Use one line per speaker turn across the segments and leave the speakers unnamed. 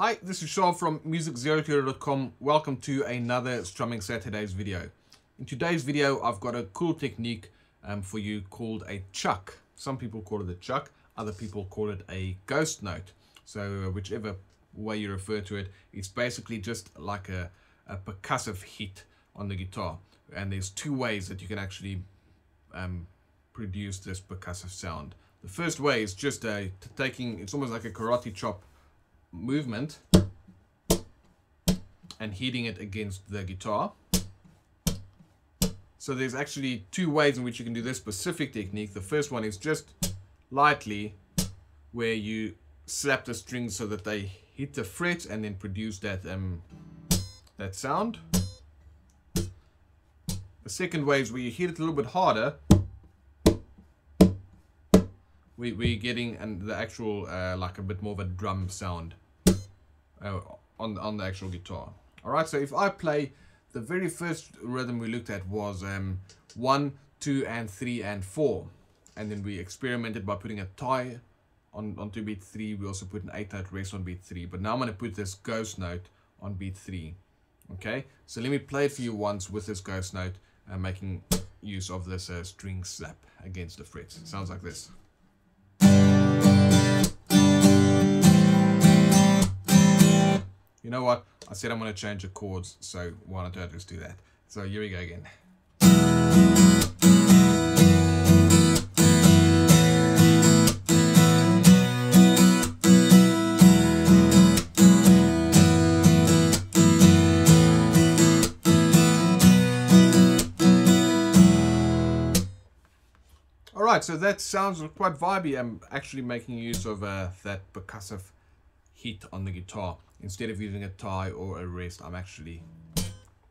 Hi, this is Sean from music0tutor.com. Welcome to another Strumming Saturdays video. In today's video, I've got a cool technique for you called a chuck. Some people call it a chuck, other people call it a ghost note. So whichever way you refer to it, it's basically just like a percussive hit on the guitar. And there's two ways that you can actually produce this percussive sound. The first way is just it's almost like a karate chop movement and hitting it against the guitar. So there's actually two ways in which you can do this specific technique. The first one is just lightly, where you slap the strings so that they hit the fret and then produce that that sound. The second way is where you hit it a little bit harder. We're getting the actual like a bit more of a drum sound on the actual guitar. Alright, so if I play, the very first rhythm we looked at was 1, 2 and 3 and 4, and then we experimented by putting a tie onto beat 3. We also put an 8-note rest on beat 3, but now I'm going to put this ghost note on beat 3. Okay, so let me play it for you once with this ghost note, making use of this string slap against the frets. It sounds like this. You know what? I said I'm going to change the chords, so why don't I just do that? So here we go again. Alright, so that sounds quite vibey. I'm actually making use of that percussive hit on the guitar. Instead of using a tie or a rest, I'm actually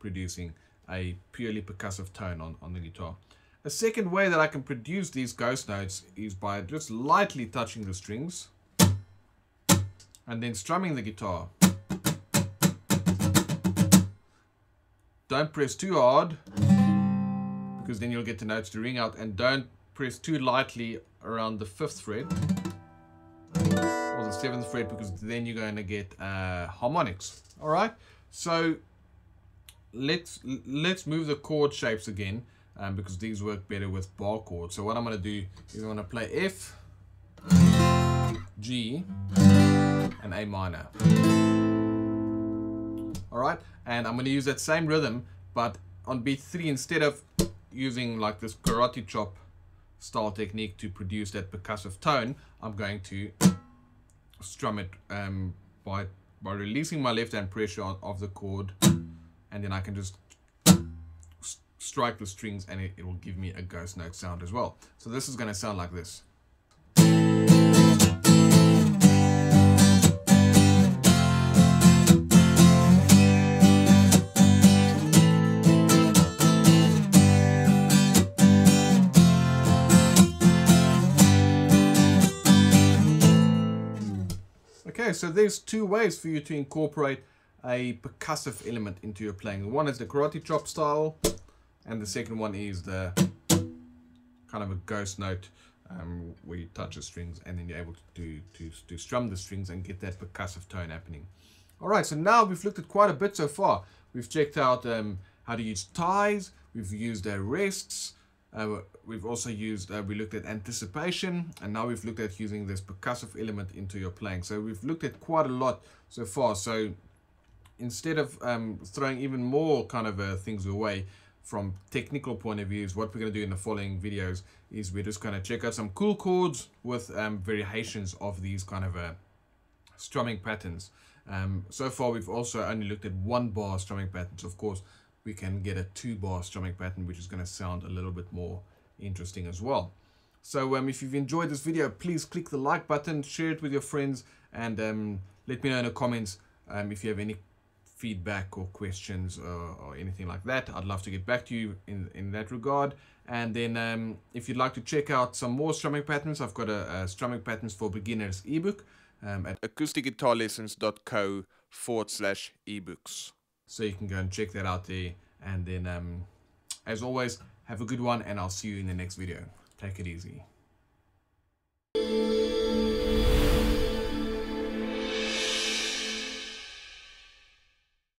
producing a purely percussive tone on the guitar. A second way that I can produce these ghost notes is by just lightly touching the strings and then strumming the guitar. Don't press too hard, because then you'll get the notes to ring out, and don't press too lightly around the 5th fret or the 7th fret, because then you're going to get harmonics. All right, so let's move the chord shapes again, because these work better with bar chords. So what I'm going to do is I'm going to play F, G and A minor. All right, and I'm going to use that same rhythm, but on beat 3, instead of using like this karate chop style technique to produce that percussive tone, I'm going to strum it by releasing my left hand pressure of the chord, and then I can just strike the strings and it will give me a ghost note sound as well. So this is going to sound like this. Okay, so there's two ways for you to incorporate a percussive element into your playing. One is the karate chop style, and the second one is the kind of a ghost note, where you touch the strings and then you're able to strum the strings and get that percussive tone happening. Alright, so now we've looked at quite a bit so far. We've checked out how to use ties, we've used rests, we've also used, we looked at anticipation, and now we've looked at using this percussive element into your playing. So we've looked at quite a lot so far. So instead of throwing even more kind of things away from technical point of views, what we're going to do in the following videos is we're just going to check out some cool chords with variations of these kind of strumming patterns. So far we've also only looked at 1-bar strumming patterns. Of course, we can get a 2-bar strumming pattern, which is going to sound a little bit more interesting as well. So if you've enjoyed this video, please click the like button, share it with your friends, and let me know in the comments if you have any feedback or questions or anything like that. I'd love to get back to you in that regard. And then if you'd like to check out some more strumming patterns, I've got a strumming patterns for beginners ebook at acousticguitarlessons.co/ebooks. So you can go and check that out there. And then, as always, have a good one, and I'll see you in the next video. Take it easy.